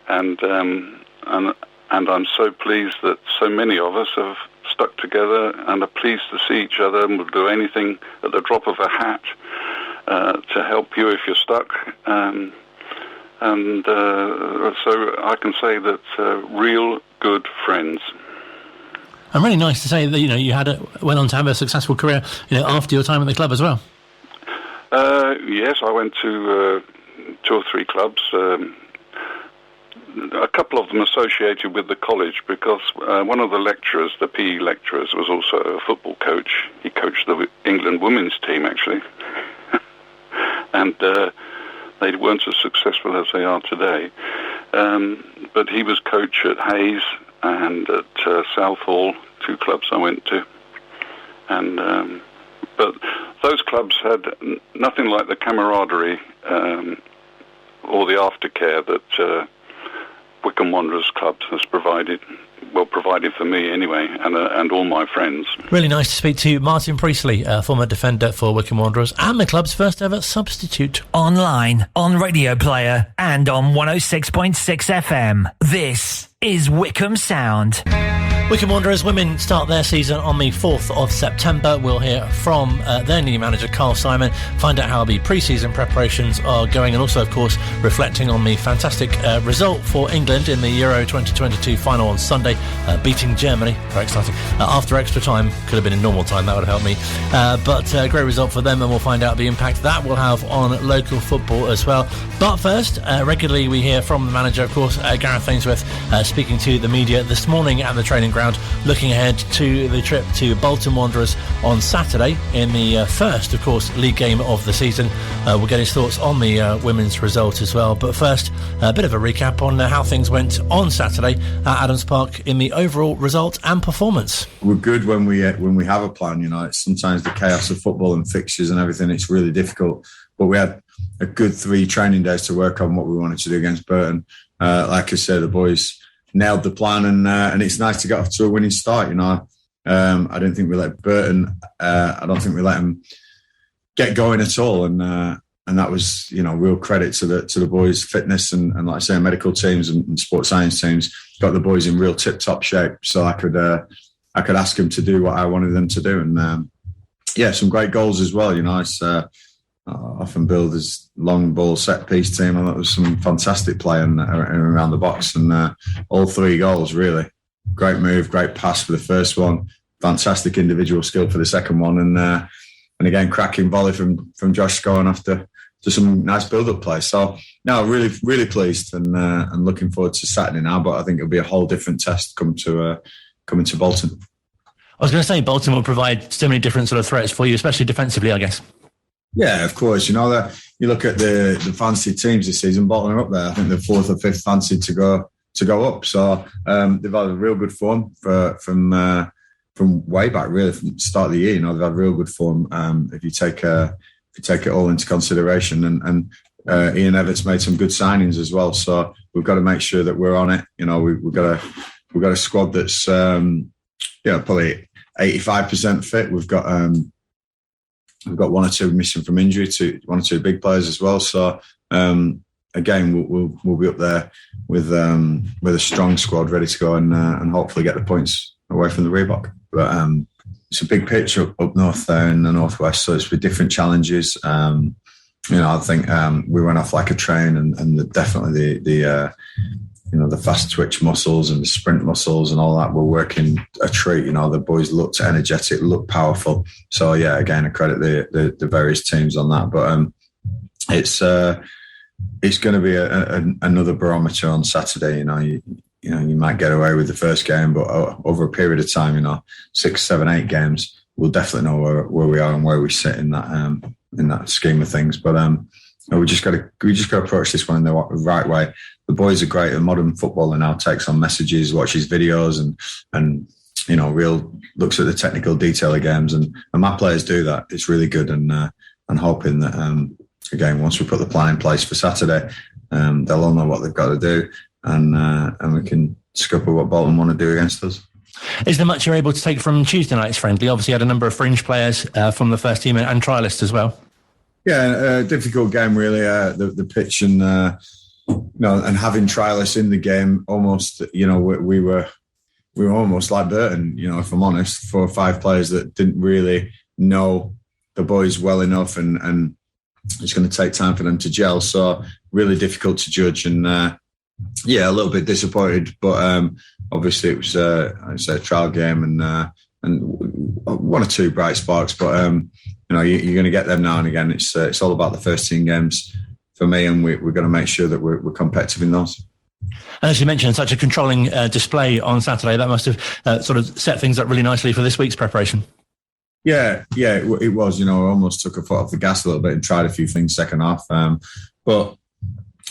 and I'm so pleased that so many of us have stuck together and are pleased to see each other and will do anything at the drop of a hat to help you if you're stuck. So I can say that real good friends. And really nice to say that you went on to have a successful career after your time at the club as well. Yes, I went to 2 or 3 clubs. A couple of them associated with the college, because one of the lecturers, the PE lecturers, was also a football coach. He coached the England women's team, actually. And they weren't as successful as they are today. But he was coach at Hayes and at Southall, 2 clubs I went to. And but those clubs had nothing like the camaraderie or the aftercare that Wycombe Wanderers Club has provided for me anyway, and all my friends. Really nice to speak to Martin Priestley, former defender for Wycombe Wanderers and the club's first ever substitute. Online, on Radio Player, and on 106.6 FM. This is Wickham Sound. Wycombe Wanderers women start their season on the 4th of September. We'll hear from their new manager, Carl Simon, find out how the pre-season preparations are going, and also, of course, reflecting on the fantastic result for England in the Euro 2022 final on Sunday, beating Germany. Very exciting. After extra time, could have been in normal time, that would have helped me. But a great result for them, and we'll find out the impact that will have on local football as well. But first, regularly we hear from the manager, of course, Gareth Ainsworth, speaking to the media this morning at the training ground, looking ahead to the trip to Bolton Wanderers on Saturday in the first, of course, league game of the season. We'll get his thoughts on the women's result as well. But first, a bit of a recap on how things went on Saturday at Adams Park in the overall result and performance. We're good when we have a plan. It's sometimes the chaos of football and fixtures and everything, it's really difficult. But we had a good 3 training days to work on what we wanted to do against Burton. Like I said, the boys nailed the plan, and it's nice to get off to a winning start. I don't think we let Burton. I don't think we let them get going at all, and that was real credit to the boys' fitness and like I say, medical teams and sports science teams got the boys in real tip-top shape, so I could ask them to do what I wanted them to do, and some great goals as well. It's often build this long ball set piece team, and that was some fantastic play around the box, and all 3 goals really. Great move, great pass for the first one, fantastic individual skill for the second one, and again cracking volley from Josh going after to some nice build-up play. So no, really really pleased and looking forward to Saturday now, but I think it'll be a whole different test coming to Bolton. I was going to say Bolton will provide so many different sort of threats for you, especially defensively, I guess. Yeah, of course. That you look at the fancy teams this season, Bolton are up there. I think they're 4th or 5th fancied to go up. So they've had a real good form from way back, really, from the start of the year. They've had real good form if you take it all into consideration. And Ian Everett's made some good signings as well. So we've got to make sure that we're on it. We've got a squad that's probably 85% fit. We've got 1 or 2 missing from injury, 1 or 2 big players as well. So again, we'll be up there with a strong squad ready to go and hopefully get the points away from the Reebok. But it's a big pitch up north there in the northwest, so it's with different challenges. I think we went off like a train, and definitely the fast twitch muscles and the sprint muscles and all that were working a treat. The boys looked energetic, looked powerful. So yeah, again, I credit the various teams on that. But it's going to be another barometer on Saturday. You might get away with the first game, but over a period of time, 6, 7, 8 games, we'll definitely know where we are and where we sit in that scheme of things. But we just got to approach this one in the right way. The boys are great. The modern footballer now takes on messages, watches videos, and real looks at the technical detail of games. And my players do that. It's really good. And hoping that again, once we put the plan in place for Saturday, they'll all know what they've got to do, and we can scupper what Bolton want to do against us. Is there much you're able to take from Tuesday night's friendly? Obviously, you had a number of fringe players from the first team and trialists as well. Yeah, difficult game really. The pitch and and having trialists in the game, almost we were almost like Burton. If I'm honest, 4 or 5 players that didn't really know the boys well enough, and it's going to take time for them to gel. So really difficult to judge, and a little bit disappointed. But obviously it was a trial game, and 1 or 2 bright sparks. But you're going to get them now and again. It's all about the first team games for me, and we're going to make sure that we're competitive in those. And as you mentioned, such a controlling display on Saturday, that must have sort of set things up really nicely for this week's preparation. Yeah, it was. I almost took a foot off the gas a little bit and tried a few things second half. But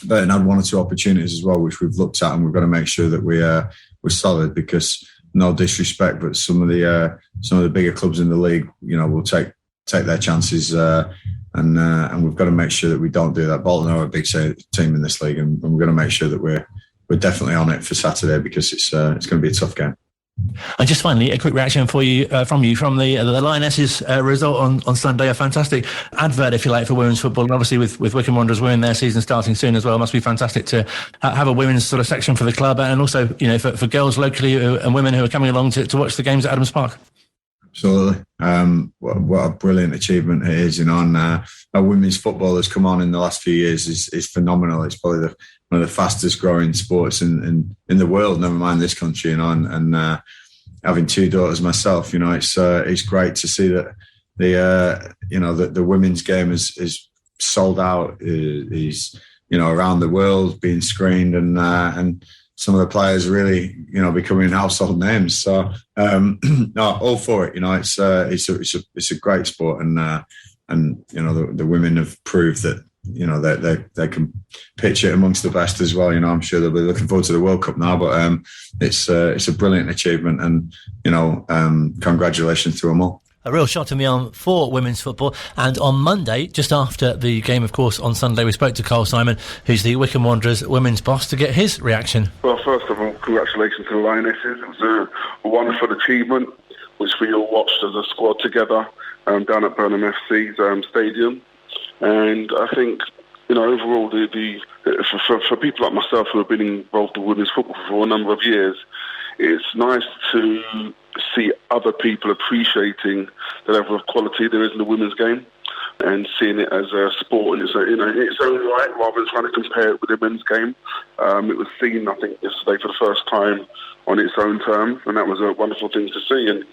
Burton had 1 or 2 opportunities as well, which we've looked at, and we've got to make sure that we're solid, because no disrespect, but some of the bigger clubs in the league, will take their chances, and we've got to make sure that we don't do that. Bolton are a big team in this league, and we've got to make sure that we're definitely on it for Saturday, because it's going to be a tough game. And just finally, a quick reaction from the Lionesses result on Sunday. A fantastic advert, if you like, for women's football, and obviously with Wycombe Wanderers winning their season starting soon as well, it must be fantastic to have a women's sort of section for the club, and also for girls locally and women who are coming along to watch the games at Adams Park. Absolutely. What a brilliant achievement it is, and our women's football has come on in the last few years is phenomenal. It's probably one of the fastest growing sports in the world, never mind this country, and having 2 daughters myself, it's great to see that the women's game is sold out, is around the world being screened, and some of the players really, becoming household names. So, all for it. It's a great sport, and the women have proved that they can pitch it amongst the best as well. I'm sure they'll be looking forward to the World Cup now, but it's a brilliant achievement, and congratulations to them all. A real shot in the arm for women's football. And on Monday, just after the game, of course, on Sunday, we spoke to Cole Simon, who's the Wycombe Wanderers women's boss, to get his reaction. Well, first of all, congratulations to the Lionesses. It was a wonderful achievement, which we all watched as a squad together down at Burnham FC's stadium. And I think, overall, for people like myself who have been involved in women's football for a number of years, it's nice to see other people appreciating the level of quality there is in the women's game, and seeing it as a sport in its own right, rather than trying to compare it with the men's game. It was seen, I think, yesterday for the first time on its own terms, and that was a wonderful thing to see. And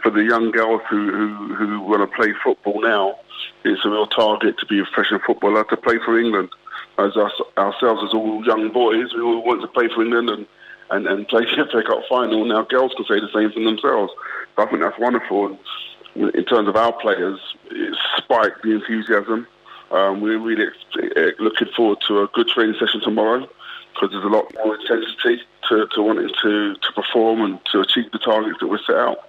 for the young girls who want to play football now, it's a real target to be a professional footballer, to play for England. As ourselves, as all young boys, we all want to play for England and play the FA Cup final. Now girls can say the same for themselves. So I think that's wonderful. In terms of our players, it's spiked the enthusiasm. We're really looking forward to a good training session tomorrow, because there's a lot more intensity to wanting to perform and to achieve the targets that we set out.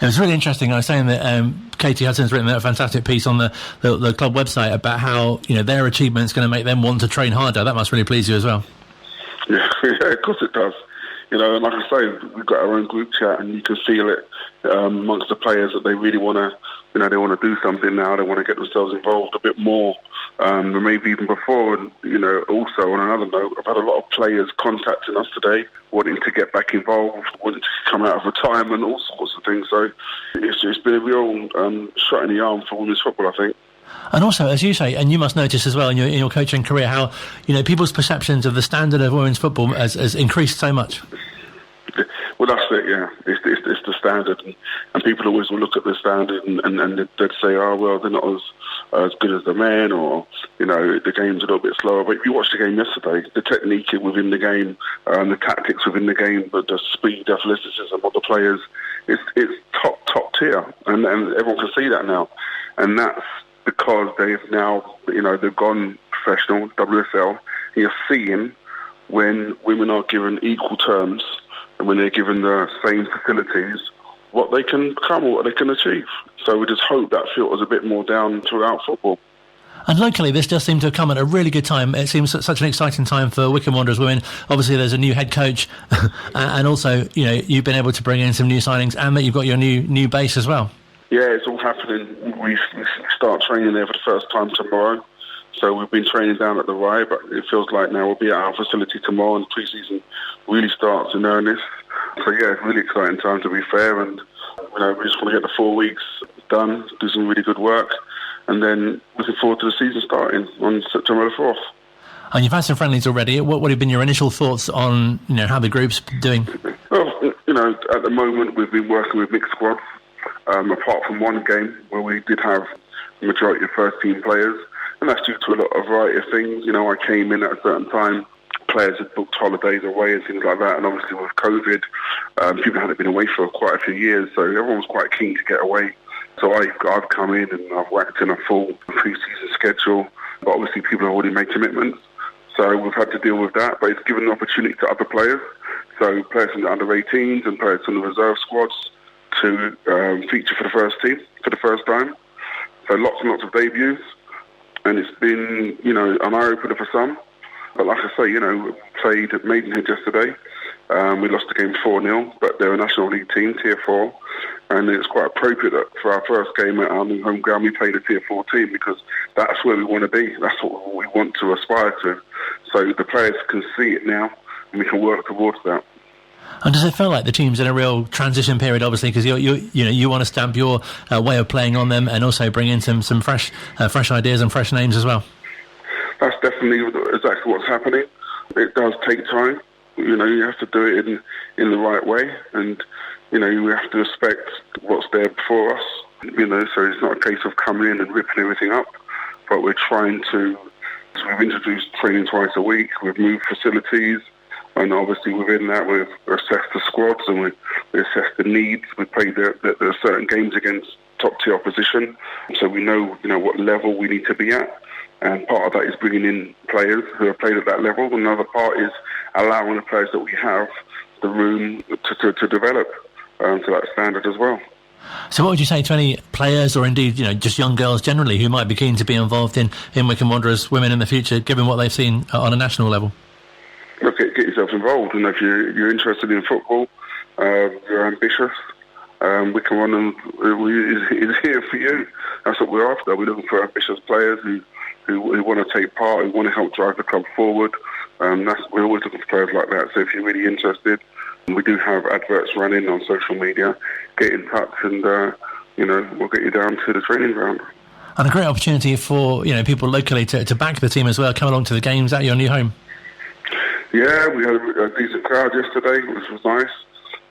It was really interesting. I was saying that Katie Hudson's written a fantastic piece on the club website about how their achievement is going to make them want to train harder. That must really please you as well. Yeah, of course it does. And like I say, we've got our own group chat, and you can feel it amongst the players that they really want to, they want to do something now. They want to get themselves involved a bit more than maybe even before. And also on another note, I've had a lot of players contacting us today, wanting to get back involved, wanting to come out of retirement, all sorts of things. So it's been a real shot in the arm for women's football, I think. And also, as you say, and you must notice as well in your coaching career, how people's perceptions of the standard of women's football has increased so much. Well, that's it. Yeah, it's the standard, and people always will look at the standard and they'd say, "Oh, well, they're not as good as the men," or the game's a little bit slower. But if you watched the game yesterday, the technique within the game, the tactics within the game, but the speed, athleticism of the players, it's top tier, and everyone can see that now, and that's because they've now, they've gone professional, WSL, and you're seeing when women are given equal terms and when they're given the same facilities, what they can become or what they can achieve. So we just hope that filters a bit more down throughout football. And locally, this does seem to have come at a really good time. It seems such an exciting time for Wycombe Wanderers women. Obviously, there's a new head coach, and also, you've been able to bring in some new signings, and that you've got your new base as well. Yeah, it's all happening. We start training there for the first time tomorrow. So we've been training down at the RAI, but it feels like now we'll be at our facility tomorrow, and pre-season really starts in earnest. So yeah, it's a really exciting time, to be fair, and we just want to get the 4 weeks done, do some really good work, and then looking forward to the season starting on September the 4th. And you've had some friendlies already. What have been your initial thoughts on how the group's doing? Well, at the moment we've been working with mixed squads, apart from one game where we did have the majority of first team players, and that's due to a variety of things. I came in at a certain time, players had booked holidays away and things like that, and obviously with COVID, people hadn't been away for quite a few years, so everyone was quite keen to get away. So I've come in and I've whacked in a full pre-season schedule, but obviously people have already made commitments, so we've had to deal with that, but it's given an opportunity to other players, so players from the under-18s and players from the reserve squads to feature for the first team for the first time. So lots and lots of debuts, and it's been, an eye-opener for some. But like I say, we played at Maidenhead yesterday. We lost the game 4-0, but they're a National League team, Tier 4, and it's quite appropriate that for our first game at our new home ground we played a Tier 4 team, because that's where we want to be. That's what we want to aspire to. So the players can see it now, and we can work towards that. And does it feel like the team's in a real transition period, obviously, because you want to stamp your way of playing on them and also bring in some fresh ideas and fresh names as well? That's definitely exactly what's happening. It does take time. You have to do it in the right way, and you have to respect what's there before us. So it's not a case of coming in and ripping everything up, but we're trying to. So we've introduced training twice a week. We've moved facilities, and obviously within that we've assessed the squads and we assessed the needs. We played there are certain games against top tier opposition, so we know what level we need to be at. And part of that is bringing in players who have played at that level. Another part is allowing the players that we have the room to develop to that standard as well. So what would you say to any players, or indeed just young girls generally, who might be keen to be involved in Wycombe Wanderers women in the future, given what they've seen on a national level? Look, get yourself involved, and if you're interested in football, you're ambitious, Wycombe Wanderers is here for you. That's what we're after. We're looking for ambitious players who want to take part, who want to help drive the club forward. We're always looking for players like that. So if you're really interested, we do have adverts running on social media. Get in touch, and we'll get you down to the training ground. And a great opportunity for people locally to back the team as well, come along to the games at your new home. Yeah, we had a decent crowd yesterday, which was nice,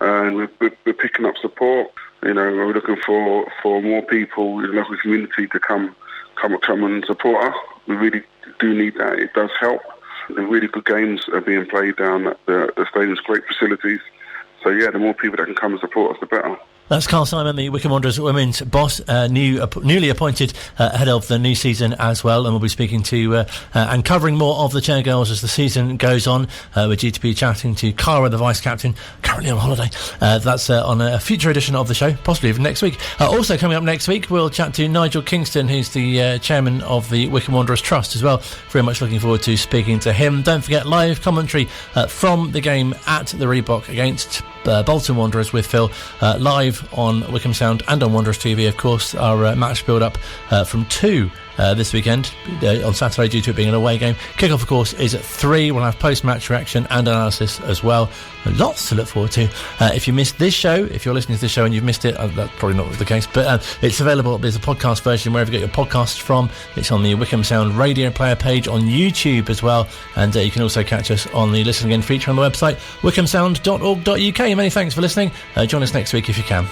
and we're picking up support. We're looking for more people in the local community to come and support us. We really do need that. It does help. The really good games are being played down at the stadium's great facilities. So yeah, the more people that can come and support us, the better. That's Carl Simon, the Wycombe Wanderers women's boss, newly appointed head of the new season as well, and we'll be speaking to and covering more of the Chair Girls as the season goes on. We're due to be chatting to Cara, the vice captain, currently on holiday. That's on a future edition of the show, possibly even next week. Also coming up next week, we'll chat to Nigel Kingston, who's the chairman of the Wycombe Wanderers Trust as well. Very much looking forward to speaking to him. Don't forget, live commentary from the game at the Reebok against Bolton Wanderers with Phil, live on Wickham Sound and on Wondrous TV, of course. Our match build-up from 2 this weekend on Saturday, due to it being an away game. Kick-off, of course, is at 3. We'll have post-match reaction and analysis as well. Lots to look forward to. If you missed this show, if you're listening to this show and you've missed it, that's probably not the case, but it's available. There's a podcast version wherever you get your podcasts from. It's on the Wickham Sound radio player page on YouTube as well, and you can also catch us on the Listen Again feature on the website wickhamsound.org.uk. Many thanks for listening. Join us next week if you can.